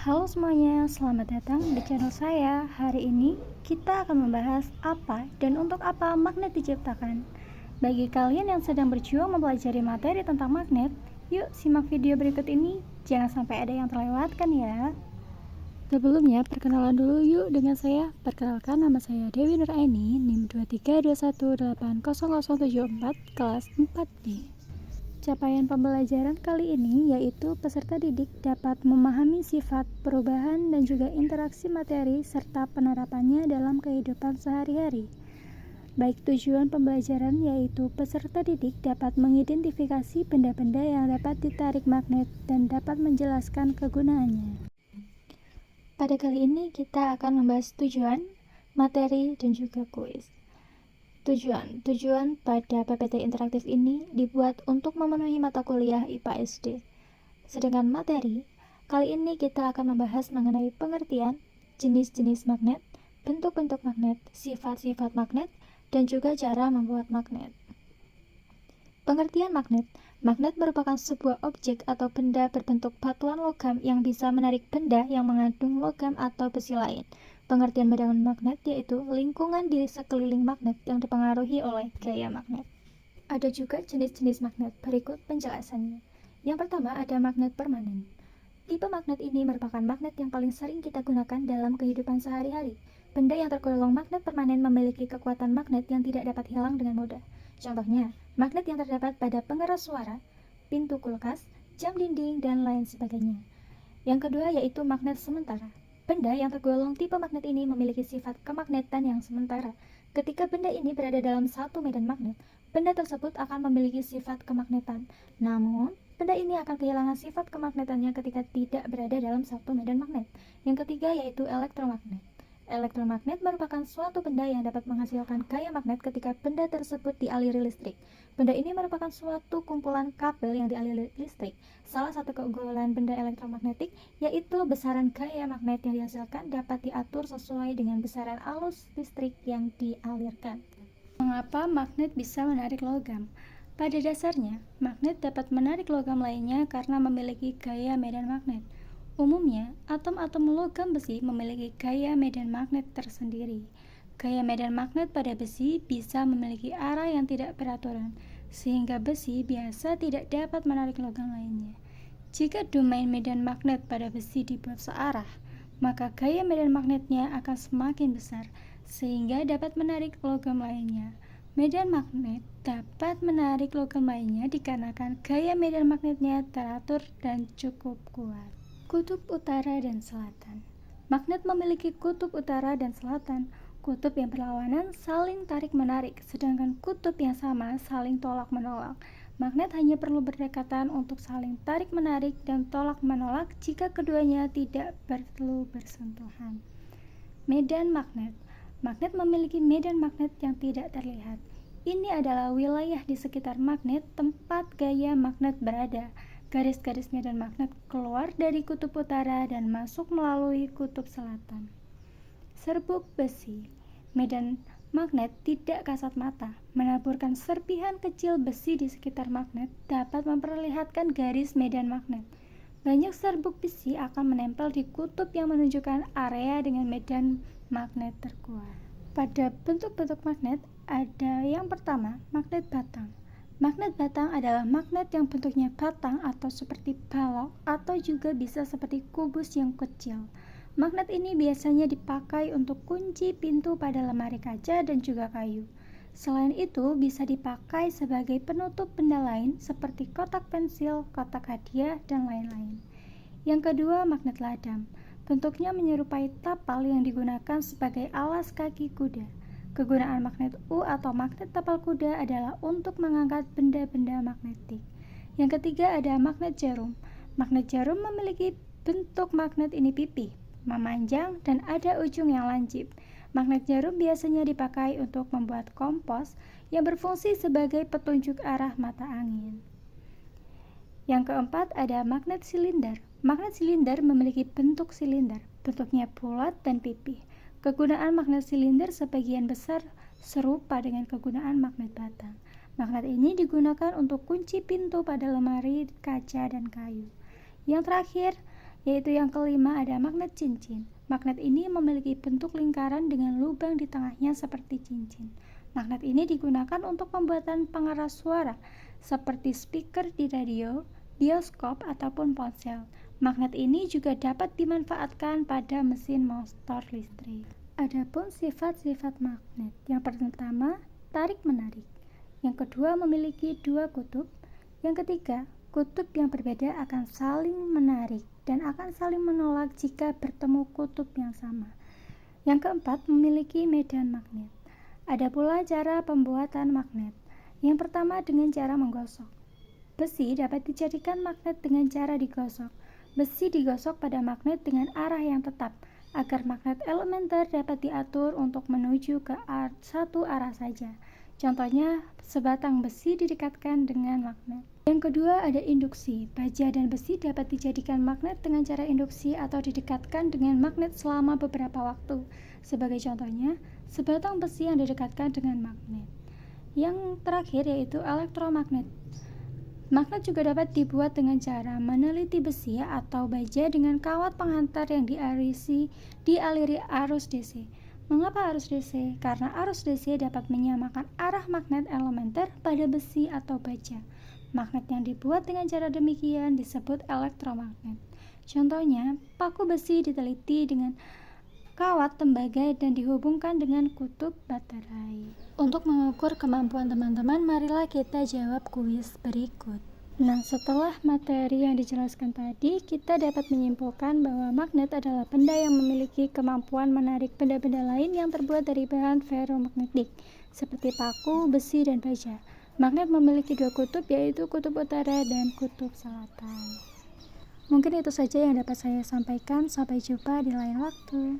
Halo semuanya, selamat datang di channel saya. Hari ini kita akan membahas apa dan untuk apa magnet diciptakan. Bagi kalian yang sedang berjuang mempelajari materi tentang magnet, yuk simak video berikut ini, jangan sampai ada yang terlewatkan ya. Sebelumnya, perkenalan dulu yuk dengan saya. Perkenalkan, nama saya Dewi Nuraini, NIM 2321800074, kelas 4D. Capaian pembelajaran kali ini yaitu peserta didik dapat memahami sifat, perubahan, dan juga interaksi materi serta penerapannya dalam kehidupan sehari-hari. Baik tujuan pembelajaran yaitu peserta didik dapat mengidentifikasi benda-benda yang dapat ditarik magnet dan dapat menjelaskan kegunaannya. Pada kali ini kita akan membahas tujuan, materi, dan juga kuis. Tujuan pada PPT interaktif ini dibuat untuk memenuhi mata kuliah IPA SD. Sedangkan materi, kali ini kita akan membahas mengenai pengertian, jenis-jenis magnet, bentuk-bentuk magnet, sifat-sifat magnet, dan juga cara membuat magnet. Pengertian magnet. Magnet merupakan sebuah objek atau benda berbentuk batuan logam yang bisa menarik benda yang mengandung logam atau besi lain. Pengertian badan magnet yaitu lingkungan di sekeliling magnet yang dipengaruhi oleh gaya magnet. Ada juga jenis-jenis magnet, berikut penjelasannya. Yang pertama ada magnet permanen. Tipe magnet ini merupakan magnet yang paling sering kita gunakan dalam kehidupan sehari-hari. Benda yang tergolong magnet permanen memiliki kekuatan magnet yang tidak dapat hilang dengan mudah. Contohnya, magnet yang terdapat pada pengeras suara, pintu kulkas, jam dinding, dan lain sebagainya. Yang kedua yaitu magnet sementara. Benda yang tergolong tipe magnet ini memiliki sifat kemagnetan yang sementara. Ketika benda ini berada dalam satu medan magnet, benda tersebut akan memiliki sifat kemagnetan. Namun, benda ini akan kehilangan sifat kemagnetannya ketika tidak berada dalam satu medan magnet. Yang ketiga yaitu elektromagnet. Elektromagnet merupakan suatu benda yang dapat menghasilkan gaya magnet ketika benda tersebut dialiri listrik. Benda ini merupakan suatu kumpulan kabel yang dialiri listrik. Salah satu keunggulan benda elektromagnetik yaitu besaran gaya magnet yang dihasilkan dapat diatur sesuai dengan besaran arus listrik yang dialirkan. Mengapa magnet bisa menarik logam? Pada dasarnya, magnet dapat menarik logam lainnya karena memiliki gaya medan magnet. Umumnya, atom-atom logam besi memiliki gaya medan magnet tersendiri. Gaya medan magnet pada besi bisa memiliki arah yang tidak beraturan, sehingga besi biasa tidak dapat menarik logam lainnya. Jika domain medan magnet pada besi dibuat searah, maka gaya medan magnetnya akan semakin besar, sehingga dapat menarik logam lainnya. Medan magnet dapat menarik logam lainnya dikarenakan gaya medan magnetnya teratur dan cukup kuat. Kutub utara dan selatan. Magnet memiliki kutub utara dan selatan. Kutub yang berlawanan saling tarik-menarik, sedangkan kutub yang sama saling tolak-menolak. Magnet hanya perlu berdekatan untuk saling tarik-menarik dan tolak-menolak jika keduanya tidak perlu bersentuhan. Medan magnet. Magnet memiliki medan magnet yang tidak terlihat. Ini adalah wilayah di sekitar magnet tempat gaya magnet berada. Garis-garis medan magnet keluar dari kutub utara dan masuk melalui kutub selatan. Serbuk besi. Medan magnet tidak kasat mata. Menaburkan serpihan kecil besi di sekitar magnet dapat memperlihatkan garis medan magnet. Banyak serbuk besi akan menempel di kutub yang menunjukkan area dengan medan magnet terkuat. Pada bentuk-bentuk magnet ada yang pertama, magnet batang. Magnet batang adalah magnet yang bentuknya batang atau seperti balok atau juga bisa seperti kubus yang kecil. Magnet ini biasanya dipakai untuk kunci pintu pada lemari kaca dan juga kayu. Selain itu, bisa dipakai sebagai penutup benda lain seperti kotak pensil, kotak hadiah, dan lain-lain. Yang kedua, magnet ladam. Bentuknya menyerupai tapal yang digunakan sebagai alas kaki kuda. Kegunaan magnet U atau magnet tapal kuda adalah untuk mengangkat benda-benda magnetik. Yang ketiga ada magnet jarum. Magnet jarum memiliki bentuk magnet ini pipih, memanjang, dan ada ujung yang lancip. Magnet jarum biasanya dipakai untuk membuat kompos yang berfungsi sebagai petunjuk arah mata angin. Yang keempat ada magnet silinder. Magnet silinder memiliki bentuk silinder, bentuknya bulat dan pipih. Kegunaan magnet silinder sebagian besar serupa dengan kegunaan magnet batang. Magnet ini digunakan untuk kunci pintu pada lemari, kaca, dan kayu. Yang terakhir, Yaitu yang kelima ada magnet cincin. Magnet ini memiliki bentuk lingkaran dengan lubang di tengahnya seperti cincin. Magnet ini digunakan untuk pembuatan pengeras suara seperti speaker di radio, bioskop, ataupun ponsel. Magnet ini juga dapat dimanfaatkan pada mesin motor listrik. Adapun sifat-sifat magnet. Yang pertama, tarik-menarik. Yang kedua, memiliki dua kutub. Yang ketiga, kutub yang berbeda akan saling menarik dan akan saling menolak jika bertemu kutub yang sama. Yang keempat, memiliki medan magnet. Ada pula cara pembuatan magnet. Yang pertama dengan cara menggosok. Besi dapat dijadikan magnet dengan cara digosok. Besi digosok pada magnet dengan arah yang tetap, agar magnet elementer dapat diatur untuk menuju ke satu arah saja. Contohnya, sebatang besi didekatkan dengan magnet. Yang kedua ada induksi. Baja dan besi dapat dijadikan magnet dengan cara induksi atau didekatkan dengan magnet selama beberapa waktu. Sebagai contohnya, sebatang besi yang didekatkan dengan magnet. Yang terakhir yaitu elektromagnet. Magnet juga dapat dibuat dengan cara meneliti besi atau baja dengan kawat penghantar yang dialiri arus DC. Mengapa arus DC? Karena arus DC dapat menyamakan arah magnet elementer pada besi atau baja. Magnet yang dibuat dengan cara demikian disebut elektromagnet. Contohnya, paku besi diteliti dengan kawat tembaga dan dihubungkan dengan kutub baterai. Untuk mengukur kemampuan teman-teman, marilah kita jawab kuis berikut. Nah, setelah materi yang dijelaskan tadi, kita dapat menyimpulkan bahwa magnet adalah benda yang memiliki kemampuan menarik benda-benda lain yang terbuat dari bahan ferromagnetik, seperti paku, besi, dan baja. Magnet memiliki dua kutub, yaitu kutub utara dan kutub selatan. Mungkin itu saja yang dapat saya sampaikan. Sampai jumpa di lain waktu.